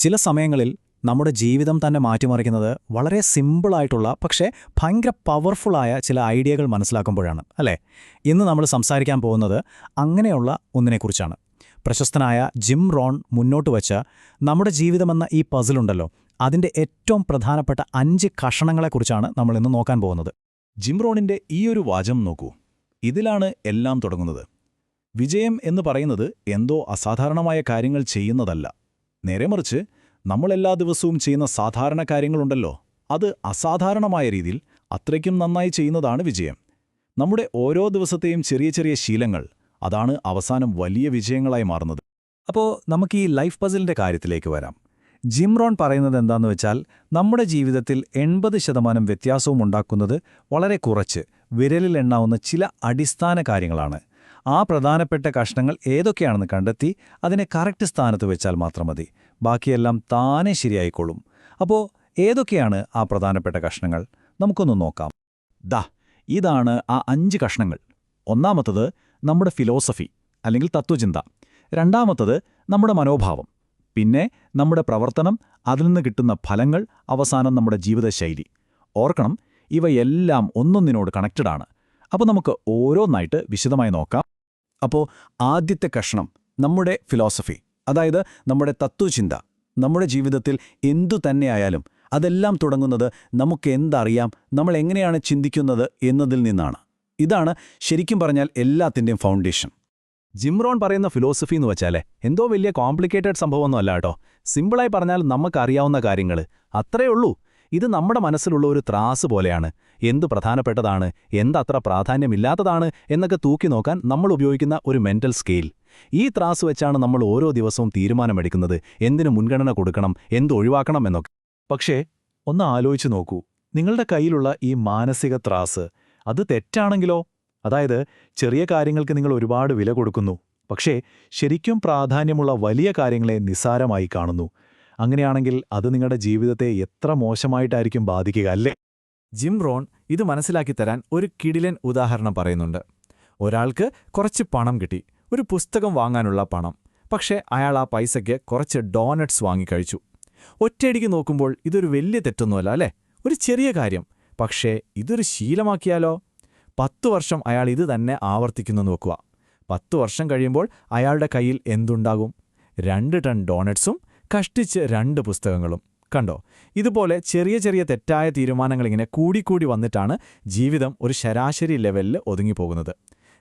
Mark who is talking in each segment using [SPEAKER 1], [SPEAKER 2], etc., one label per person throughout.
[SPEAKER 1] ചില സമയങ്ങളിൽ നമ്മുടെ ജീവിതം തന്നെ മാറ്റിമറിക്കുന്നത് വളരെ സിമ്പിളായിട്ടുള്ള പക്ഷേ ഭയങ്കര പവർഫുള്ളായ ചില ഐഡിയകൾ മനസ്സിലാക്കുമ്പോഴാണ് അല്ലേ? ഇന്ന് നമ്മൾ സംസാരിക്കാൻ പോകുന്നത് അങ്ങനെയുള്ള ഒന്നിനെക്കുറിച്ചാണ്. പ്രശസ്തനായ ജിം റോൺ മുന്നോട്ട് വച്ച നമ്മുടെ ജീവിതമെന്ന ഈ പസിലുണ്ടല്ലോ, അതിൻ്റെ ഏറ്റവും പ്രധാനപ്പെട്ട 5 കഷണങ്ങളെക്കുറിച്ചാണ് നമ്മൾ ഇന്ന് നോക്കാൻ പോകുന്നത്.
[SPEAKER 2] ജിം റോണിൻ്റെ ഈയൊരു വാചകം നോക്കൂ. ഇതിലാണ് എല്ലാം തുടങ്ങുന്നത്. വിജയം എന്ന് പറയുന്നത് എന്തോ അസാധാരണമായ കാര്യങ്ങൾ ചെയ്യുന്നതല്ല. നേരെ മറിച്ച് നമ്മളെല്ലാ ദിവസവും ചെയ്യുന്ന സാധാരണ കാര്യങ്ങളുണ്ടല്ലോ, അത് അസാധാരണമായ രീതിയിൽ അത്രയ്ക്കും നന്നായി ചെയ്യുന്നതാണ് വിജയം. നമ്മുടെ ഓരോ ദിവസത്തെയും ചെറിയ ചെറിയ ശീലങ്ങൾ, അതാണ് അവസാനം വലിയ വിജയങ്ങളായി മാറുന്നത്.
[SPEAKER 1] അപ്പോൾ നമുക്ക് ഈ ലൈഫ് പസിലിൻ്റെ കാര്യത്തിലേക്ക് വരാം. ജിം റോൺ പറയുന്നത് എന്താന്ന് വെച്ചാൽ, നമ്മുടെ ജീവിതത്തിൽ 80% വ്യത്യാസവും ഉണ്ടാക്കുന്നത് വളരെ കുറച്ച് വിരലിൽ എണ്ണാവുന്ന ചില അടിസ്ഥാന കാര്യങ്ങളാണ്. ആ പ്രധാനപ്പെട്ട കഷ്ണങ്ങൾ ഏതൊക്കെയാണെന്ന് കണ്ടെത്തി അതിനെ കറക്റ്റ് സ്ഥാനത്ത് വെച്ചാൽ മാത്രം മതി. ബാക്കിയെല്ലാം താനേ ശരിയായിക്കോളും. അപ്പോൾ ഏതൊക്കെയാണ് ആ പ്രധാനപ്പെട്ട കഷ്ണങ്ങൾ? നമുക്കൊന്ന് നോക്കാം.
[SPEAKER 2] ഇതാണ് ആ 5 കഷ്ണങ്ങൾ. ഒന്നാമത്തത് നമ്മുടെ ഫിലോസഫി അല്ലെങ്കിൽ തത്വചിന്ത. രണ്ടാമത്തത് നമ്മുടെ മനോഭാവം. പിന്നെ നമ്മുടെ പ്രവർത്തനം, അതിൽ നിന്ന് കിട്ടുന്ന ഫലങ്ങൾ, അവസാനം നമ്മുടെ ജീവിതശൈലി. ഓർക്കണം, ഇവയെല്ലാം ഒന്നൊന്നിനോട് കണക്റ്റഡാണ്. അപ്പോൾ നമുക്ക് ഓരോന്നായിട്ട് വിശദമായി നോക്കാം. അപ്പോൾ ആദ്യത്തെ കഷ്ണം നമ്മുടെ ഫിലോസഫി, അതായത് നമ്മുടെ തത്വചിന്ത. നമ്മുടെ ജീവിതത്തിൽ എന്തു തന്നെയായാലും അതെല്ലാം തുടങ്ങുന്നത് നമുക്ക് എന്തറിയാം, നമ്മൾ എങ്ങനെയാണ് ചിന്തിക്കുന്നത് എന്നതിൽ നിന്നാണ്. ഇതാണ് ശരിക്കും പറഞ്ഞാൽ എല്ലാത്തിൻ്റെയും ഫൗണ്ടേഷൻ.
[SPEAKER 1] ജിം റോൺ പറയുന്ന ഫിലോസഫി എന്ന് വെച്ചാലേ എന്തോ വലിയ കോംപ്ലിക്കേറ്റഡ് സംഭവമൊന്നുമല്ല കേട്ടോ. സിമ്പിളായി പറഞ്ഞാൽ നമുക്കറിയാവുന്ന കാര്യങ്ങൾ അത്രയേ ഉള്ളൂ. ഇത് നമ്മുടെ മനസ്സിലുള്ള ഒരു ത്രാസ് പോലെയാണ്. എന്ത് പ്രധാനപ്പെട്ടതാണ്, എന്തത്ര പ്രാധാന്യമില്ലാത്തതാണ് എന്നൊക്കെ തൂക്കി നോക്കാൻ നമ്മൾ ഉപയോഗിക്കുന്ന ഒരു മെന്റൽ സ്കെയിൽ. ഈ ത്രാസ് വെച്ചാണ് നമ്മൾ ഓരോ ദിവസവും തീരുമാനമെടുക്കുന്നത്, എന്തിനു മുൻഗണന കൊടുക്കണം, എന്ത് ഒഴിവാക്കണം എന്നൊക്കെ. പക്ഷേ ഒന്ന് ആലോചിച്ച് നോക്കൂ, നിങ്ങളുടെ കയ്യിലുള്ള ഈ മാനസിക ത്രാസ് അത് തെറ്റാണെങ്കിലോ? അതായത് ചെറിയ കാര്യങ്ങൾക്ക് നിങ്ങൾ ഒരുപാട് വില കൊടുക്കുന്നു, പക്ഷേ ശരിക്കും പ്രാധാന്യമുള്ള വലിയ കാര്യങ്ങളെ നിസ്സാരമായി കാണുന്നു. അങ്ങനെയാണെങ്കിൽ അത് നിങ്ങളുടെ ജീവിതത്തെ എത്ര മോശമായിട്ടായിരിക്കും ബാധിക്കുക, അല്ലേ? ജിം റോൺ ഇത് മനസ്സിലാക്കി തരാൻ ഒരു കിടിലൻ ഉദാഹരണം പറയുന്നുണ്ട്. ഒരാൾക്ക് കുറച്ച് പണം കിട്ടി, ഒരു പുസ്തകം വാങ്ങാനുള്ള പണം. പക്ഷേ അയാൾ ആ പൈസയ്ക്ക് കുറച്ച് ഡോനട്ട്സ് വാങ്ങിക്കഴിച്ചു. ഒറ്റയടിക്ക് നോക്കുമ്പോൾ ഇതൊരു വലിയ തെറ്റൊന്നുമല്ല അല്ലേ? ഒരു ചെറിയ കാര്യം. പക്ഷേ ഇതൊരു ശീലമാക്കിയാലോ? 10 വർഷം അയാൾ ഇത് തന്നെ ആവർത്തിക്കുന്നു നോക്കുക. 10 വർഷം കഴിയുമ്പോൾ അയാളുടെ കയ്യിൽ എന്തുണ്ടാകും? 2 ടൺ ഡോണറ്റ്സും കഷ്ടിച്ച് 2 പുസ്തകങ്ങളും. കണ്ടോ? ഇതുപോലെ ചെറിയ ചെറിയ തെറ്റായ തീരുമാനങ്ങളിങ്ങനെ കൂടിക്കൂടി വന്നിട്ടാണ് ജീവിതം ഒരു ശരാശരി ലെവലിൽ ഒതുങ്ങിപ്പോകുന്നത്.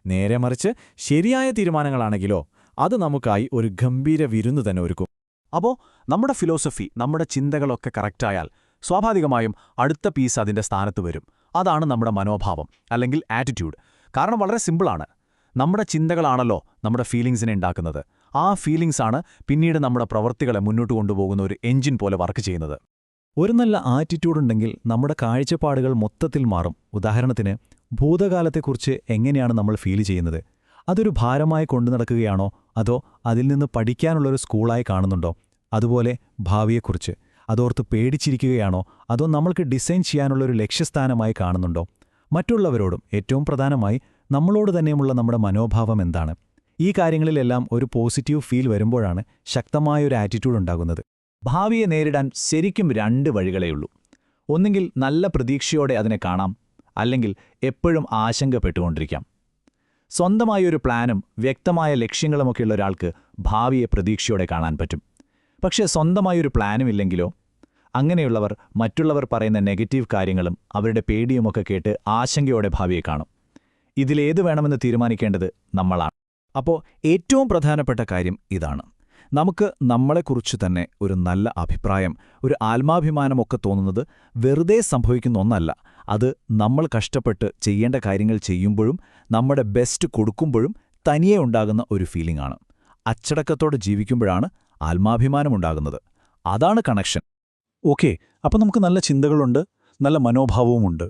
[SPEAKER 1] നേരെ മറിച്ച് ശരിയായ തീരുമാനങ്ങളാണെങ്കിലോ അത് നമുക്കായി ഒരു ഗംഭീര വിരുന്ന് തന്നെ ഒരുക്കും.
[SPEAKER 2] അപ്പോൾ നമ്മുടെ ഫിലോസഫി, നമ്മുടെ ചിന്തകളൊക്കെ കറക്റ്റായാൽ സ്വാഭാവികമായും അടുത്ത പീസ് അതിൻ്റെ സ്ഥാനത്ത് വരും. അതാണ് നമ്മുടെ മനോഭാവം അല്ലെങ്കിൽ ആറ്റിറ്റ്യൂഡ്. കാരണം വളരെ സിമ്പിളാണ്. നമ്മുടെ ചിന്തകളാണല്ലോ നമ്മുടെ ഫീലിംഗ്സിനെ ഉണ്ടാക്കുന്നത്. ആ ഫീലിംഗ്സാണ് പിന്നീട് നമ്മുടെ പ്രവൃത്തികളെ മുന്നോട്ട് കൊണ്ടുപോകുന്ന ഒരു എഞ്ചിൻ പോലെ വർക്ക് ചെയ്യുന്നത്.
[SPEAKER 1] ഒരു നല്ല ആറ്റിറ്റ്യൂഡുണ്ടെങ്കിൽ നമ്മുടെ കാഴ്ചപ്പാടുകൾ മൊത്തത്തിൽ മാറും. ഉദാഹരണത്തിന്, ഭൂതകാലത്തെക്കുറിച്ച് എങ്ങനെയാണ് നമ്മൾ ഫീൽ ചെയ്യുന്നത്? അതൊരു ഭാരമായി കൊണ്ടു നടക്കുകയാണോ, അതോ അതിൽ നിന്ന് പഠിക്കാനുള്ളൊരു സ്കൂളായി കാണുന്നുണ്ടോ? അതുപോലെ ഭാവിയെക്കുറിച്ച് അതോർത്ത് പേടിച്ചിരിക്കുകയാണോ, അതോ നമ്മൾക്ക് ഡിസൈൻ ചെയ്യാനുള്ളൊരു ലക്ഷ്യസ്ഥാനമായി കാണുന്നുണ്ടോ? മറ്റുള്ളവരോടും ഏറ്റവും പ്രധാനമായി നമ്മളോട് തന്നെയുമുള്ള നമ്മുടെ മനോഭാവം എന്താണ്? ഈ കാര്യങ്ങളിലെല്ലാം ഒരു പോസിറ്റീവ് ഫീൽ വരുമ്പോഴാണ് ശക്തമായൊരു ആറ്റിറ്റ്യൂഡ് ഉണ്ടാകുന്നത്.
[SPEAKER 2] ഭാവിയെ നേരിടാൻ ശരിക്കും 2 വഴികളേയുള്ളൂ. ഒന്നുകിൽ നല്ല പ്രതീക്ഷയോടെ അതിനെ കാണാം, അല്ലെങ്കിൽ എപ്പോഴും ആശങ്കപ്പെട്ടുകൊണ്ടിരിക്കാം. സ്വന്തമായൊരു പ്ലാനും വ്യക്തമായ ലക്ഷ്യങ്ങളുമൊക്കെയുള്ള ഒരാൾക്ക് ഭാവിയെ പ്രതീക്ഷയോടെ കാണാൻ പറ്റും. പക്ഷേ സ്വന്തമായൊരു പ്ലാനും ഇല്ലെങ്കിലോ? അങ്ങനെയുള്ളവർ മറ്റുള്ളവർ പറയുന്ന നെഗറ്റീവ് കാര്യങ്ങളും അവരുടെ പേടിയുമൊക്കെ കേട്ട് ആശങ്കയോടെ ഭാവിയെ കാണും. ഇതിലേത് വേണമെന്ന് തീരുമാനിക്കേണ്ടത് നമ്മളാണ്.
[SPEAKER 1] അപ്പോൾ ഏറ്റവും പ്രധാനപ്പെട്ട കാര്യം ഇതാണ്. നമുക്ക് നമ്മളെക്കുറിച്ച് തന്നെ ഒരു നല്ല അഭിപ്രായം, ഒരു ആത്മാഭിമാനമൊക്കെ തോന്നുന്നത് വെറുതെ സംഭവിക്കുന്ന ഒന്നല്ല. അത് നമ്മൾ കഷ്ടപ്പെട്ട് ചെയ്യേണ്ട കാര്യങ്ങൾ ചെയ്യുമ്പോഴും നമ്മുടെ ബെസ്റ്റ് കൊടുക്കുമ്പോഴും തനിയെ ഉണ്ടാകുന്ന ഒരു ഫീലിംഗ് ആണ്. അച്ചടക്കത്തോടെ ജീവിക്കുമ്പോഴാണ് ആത്മാഭിമാനമുണ്ടാകുന്നത്. അതാണ് കണക്ഷൻ.
[SPEAKER 3] ഓക്കെ, അപ്പോൾ നമുക്ക് നല്ല ചിന്തകളുണ്ട്, നല്ല മനോഭാവവുമുണ്ട്.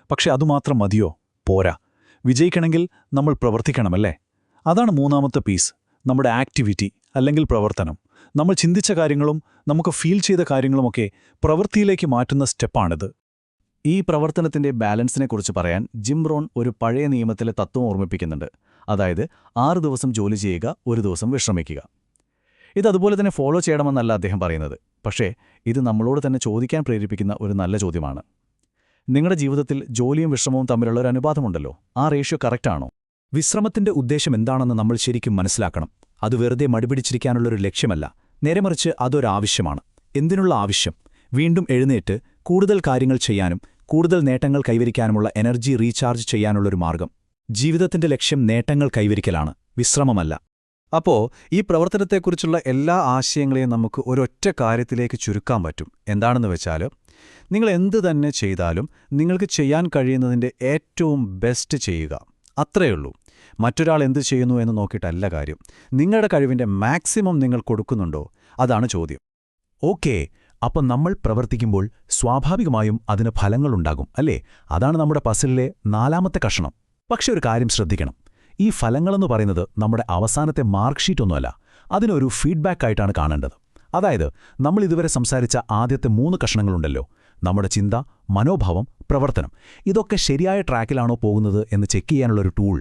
[SPEAKER 3] പക്ഷെ അതുമാത്രം മതിയോ? പോരാ. വിജയിക്കണമെങ്കിൽ നമ്മൾ പ്രവർത്തിക്കണമല്ലേ? അതാണ് 3ാമത്തെ പീസ്, നമ്മുടെ ആക്ടിവിറ്റി അല്ലെങ്കിൽ പ്രവർത്തനം. നമ്മൾ ചിന്തിച്ച കാര്യങ്ങളും നമുക്ക് ഫീൽ ചെയ്ത കാര്യങ്ങളുമൊക്കെ പ്രവൃത്തിയിലേക്ക് മാറ്റുന്ന സ്റ്റെപ്പാണിത്.
[SPEAKER 1] ഈ പ്രവർത്തനത്തിന്റെ ബാലൻസിനെക്കുറിച്ച് പറയാൻ ജിം റോൺ ഒരു പഴയ നിയമത്തിലെ തത്വം ഓർമ്മിപ്പിക്കുന്നുണ്ട്. അതായത് 6 ദിവസം ജോലി ചെയ്യുക, 1 ദിവസം വിശ്രമിക്കുക. ഇതതുപോലെ തന്നെ ഫോളോ ചെയ്യണമെന്നല്ല അദ്ദേഹം പറയുന്നത്.
[SPEAKER 2] പക്ഷേ ഇത് നമ്മളോട് തന്നെ ചോദിക്കാൻ പ്രേരിപ്പിക്കുന്ന ഒരു നല്ല ചോദ്യമാണ്. നിങ്ങളുടെ ജീവിതത്തിൽ ജോലിയും വിശ്രമവും തമ്മിലുള്ള ഒരു അനുപാതമുണ്ടല്ലോ, ആ റേഷ്യോ കറക്റ്റാണോ?
[SPEAKER 1] വിശ്രമത്തിന്റെ ഉദ്ദേശം എന്താണെന്ന് നമ്മൾ ശരിക്കും മനസ്സിലാക്കണം. അത് വെറുതെ മടിപിടിച്ചിരിക്കാനുള്ളൊരു ലക്ഷ്യമല്ല, നേരെമറിച്ച് അതൊരാവശ്യമാണ്. എന്തിനുള്ള ആവശ്യം? വീണ്ടും എഴുന്നേറ്റ് കൂടുതൽ കാര്യങ്ങൾ ചെയ്യാനും കൂടുതൽ നേട്ടങ്ങൾ കൈവരിക്കാനുമുള്ള എനർജി റീചാർജ് ചെയ്യാനുള്ളൊരു മാർഗം. ജീവിതത്തിന്റെ ലക്ഷ്യം നേട്ടങ്ങൾ കൈവരിക്കലാണ്, വിശ്രമമല്ല.
[SPEAKER 3] അപ്പോ ഈ പ്രവർത്തനത്തെക്കുറിച്ചുള്ള എല്ലാ ആശയങ്ങളെയും നമുക്ക് ഒരൊറ്റ കാര്യത്തിലേക്ക് ചുരുക്കാൻ പറ്റും. എന്താണെന്ന് വെച്ചാൽ, നിങ്ങൾ എന്ത് തന്നെ ചെയ്താലും നിങ്ങൾക്ക് ചെയ്യാൻ കഴിയുന്നതിൻ്റെ ഏറ്റവും ബെസ്റ്റ് ചെയ്യുക. അത്രയുള്ളൂ. മറ്റൊരാൾ എന്ത് ചെയ്യുന്നു എന്ന് നോക്കിയിട്ടല്ല കാര്യം. നിങ്ങളുടെ കഴിവിൻ്റെ മാക്സിമം നിങ്ങൾ കൊടുക്കുന്നുണ്ടോ? അതാണ് ചോദ്യം.
[SPEAKER 1] ഓക്കേ, അപ്പം നമ്മൾ പ്രവർത്തിക്കുമ്പോൾ സ്വാഭാവികമായും അതിന് ഫലങ്ങളുണ്ടാകും, അല്ലേ? അതാണ് നമ്മുടെ പസിലിലെ 4ാമത്തെ കഷണം. പക്ഷെ ഒരു കാര്യം ശ്രദ്ധിക്കണം. ഈ ഫലങ്ങളെന്ന് പറയുന്നത് നമ്മുടെ അവസാനത്തെ മാർക്ക് ഷീറ്റൊന്നുമല്ല, അതിനൊരു ഫീഡ്ബാക്കായിട്ടാണ് കാണേണ്ടത്. അതായത്, നമ്മൾ ഇതുവരെ സംസാരിച്ച ആദ്യത്തെ 3 കഷണങ്ങളുണ്ടല്ലോ, നമ്മുടെ ചിന്ത, മനോഭാവം, പ്രവർത്തനം, ഇതൊക്കെ ശരിയായ ട്രാക്കിലാണോ പോകുന്നത് എന്ന് ചെക്ക് ചെയ്യാനുള്ളൊരു ടൂൾ.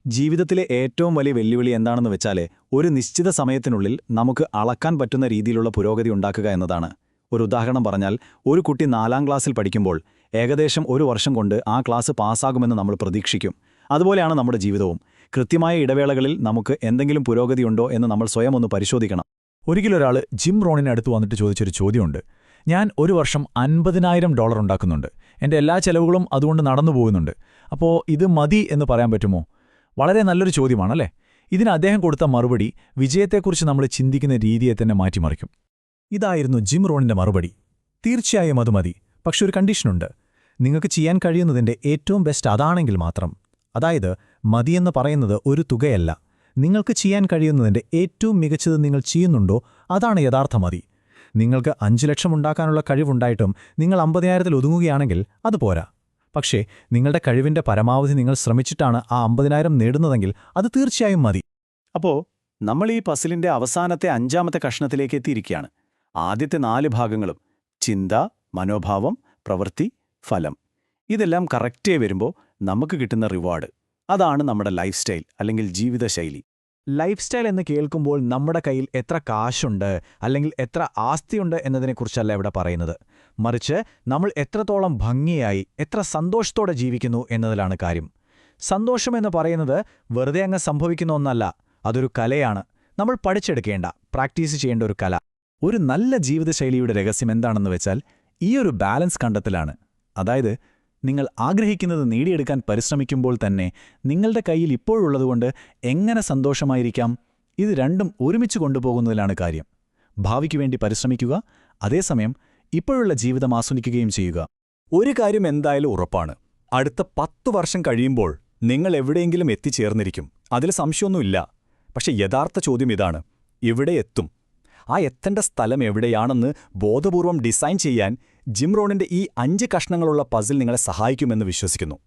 [SPEAKER 2] ജീവിതത്തിലെ ഏറ്റവും വലിയ വെല്ലുവിളി എന്താണെന്ന് വെച്ചാൽ, ഒരു നിശ്ചിത സമയത്തിനുള്ളിൽ നമുക്ക് അളക്കാൻ പറ്റുന്ന രീതിയിലുള്ള പുരോഗതി ഉണ്ടാക്കുക എന്നതാണ്. ഒരു ഉദാഹരണം പറഞ്ഞാൽ, ഒരു കുട്ടി 4ാം ക്ലാസ്സിൽ പഠിക്കുമ്പോൾ ഏകദേശം 1 വർഷം കൊണ്ട് ആ ക്ലാസ് പാസ്സാകുമെന്ന് നമ്മൾ പ്രതീക്ഷിക്കും. അതുപോലെയാണ് നമ്മുടെ ജീവിതവും. കൃത്യമായ ഇടവേളകളിൽ നമുക്ക് എന്തെങ്കിലും പുരോഗതിയുണ്ടോ എന്ന് നമ്മൾ സ്വയം ഒന്ന് പരിശോധിക്കണം.
[SPEAKER 3] ഒരിക്കലൊരാൾ ജിം റോണിനടുത്ത് വന്നിട്ട് ചോദിച്ചൊരു ചോദ്യമുണ്ട്. ഞാൻ ഒരു വർഷം $50,000 ഉണ്ടാക്കുന്നുണ്ട്. എൻ്റെ എല്ലാ ചെലവുകളും അതുകൊണ്ട് നടന്നു പോകുന്നുണ്ട്. അപ്പോൾ ഇത് മതി എന്ന് പറയാൻ പറ്റുമോ? വളരെ നല്ലൊരു ചോദ്യമാണല്ലേ? ഇതിന് അദ്ദേഹം കൊടുത്ത മറുപടി വിജയത്തെക്കുറിച്ച് നമ്മൾ ചിന്തിക്കുന്ന രീതിയെ തന്നെ മാറ്റിമറിക്കും. ഇതായിരുന്നു ജിം റോണിൻ്റെ മറുപടി. തീർച്ചയായും അത് മതി, പക്ഷെ ഒരു കണ്ടീഷനുണ്ട്. നിങ്ങൾക്ക് ചെയ്യാൻ കഴിയുന്നതിൻ്റെ ഏറ്റവും ബെസ്റ്റ് അതാണെങ്കിൽ മാത്രം. അതായത്, മതിയെന്ന് പറയുന്നത് ഒരു തുകയല്ല. നിങ്ങൾക്ക് ചെയ്യാൻ കഴിയുന്നതിൻ്റെ ഏറ്റവും മികച്ചത് നിങ്ങൾ ചെയ്യുന്നുണ്ടോ, അതാണ് യഥാർത്ഥ മതി. നിങ്ങൾക്ക് 5 ലക്ഷം ഉണ്ടാക്കാനുള്ള കഴിവുണ്ടായിട്ടും നിങ്ങൾ 50,000-ൽ ഒതുങ്ങുകയാണെങ്കിൽ അത് പോരാ. പക്ഷേ നിങ്ങളുടെ കഴിവിൻ്റെ പരമാവധി നിങ്ങൾ ശ്രമിച്ചിട്ടാണ് ആ 50,000 നേടുന്നതെങ്കിൽ അത് തീർച്ചയായും മതി.
[SPEAKER 2] അപ്പോൾ നമ്മൾ ഈ പസിലിൻ്റെ അവസാനത്തെ 5ാമത്തെ കഷണത്തിലേക്ക് എത്തിയിരിക്കുകയാണ്. ആദ്യത്തെ 4 ഭാഗങ്ങളും ചിന്ത, മനോഭാവം, പ്രവൃത്തി, ഫലം, ഇതെല്ലാം കറക്റ്റേ വരുമ്പോൾ നമുക്ക് കിട്ടുന്ന റിവാർഡ്, അതാണ് നമ്മുടെ ലൈഫ് സ്റ്റൈൽ അല്ലെങ്കിൽ ജീവിതശൈലി.
[SPEAKER 3] ലൈഫ് സ്റ്റൈൽ എന്ന് കേൾക്കുമ്പോൾ നമ്മുടെ കയ്യിൽ എത്ര കാശുണ്ട് അല്ലെങ്കിൽ എത്ര ആസ്തിയുണ്ട് എന്നതിനെക്കുറിച്ചല്ല ഇവിടെ പറയുന്നത്. മറിച്ച് നമ്മൾ എത്രത്തോളം ഭംഗിയായി, എത്ര സന്തോഷത്തോടെ ജീവിക്കുന്നു എന്നതിലാണ് കാര്യം. സന്തോഷമെന്ന് പറയുന്നത് വെറുതെ അങ്ങ് സംഭവിക്കുന്ന ഒന്നല്ല, അതൊരു കലയാണ്. നമ്മൾ പഠിച്ചെടുക്കേണ്ട, പ്രാക്ടീസ് ചെയ്യേണ്ട ഒരു കല. ഒരു നല്ല ജീവിതശൈലിയുടെ രഹസ്യം എന്താണെന്ന് വെച്ചാൽ, ഈ ഒരു ബാലൻസ് കണ്ടെത്തലാണ്. അതായത്, നിങ്ങൾ ആഗ്രഹിക്കുന്നത് നേടിയെടുക്കാൻ പരിശ്രമിക്കുമ്പോൾ തന്നെ നിങ്ങളുടെ കയ്യിൽ ഇപ്പോഴുള്ളതുകൊണ്ട് എങ്ങനെ സന്തോഷമായിരിക്കാം, ഇത് രണ്ടും ഒരുമിച്ച് കൊണ്ടുപോകുന്നതിലാണ് കാര്യം. ഭാവിക്ക് വേണ്ടി പരിശ്രമിക്കുക, അതേസമയം ഇപ്പോഴുള്ള ജീവിതം ആസ്വദിക്കുകയും ചെയ്യുക. ഒരു കാര്യം എന്തായാലും ഉറപ്പാണ്, അടുത്ത 10 വർഷം കഴിയുമ്പോൾ നിങ്ങൾ എവിടെയെങ്കിലും എത്തിച്ചേർന്നിരിക്കും. അതിൽ സംശയമൊന്നുമില്ല. പക്ഷെ യഥാർത്ഥ ചോദ്യം ഇതാണ്: എവിടെ എത്തും? ആ എത്തേണ്ട സ്ഥലം എവിടെയാണെന്ന് ബോധപൂർവം ഡിസൈൻ ചെയ്യാൻ ജിം റോണിൻ്റെ ഈ 5 കഷണങ്ങളുള്ള പസിൽ നിങ്ങളെ സഹായിക്കുമെന്ന് വിശ്വസിക്കുന്നു.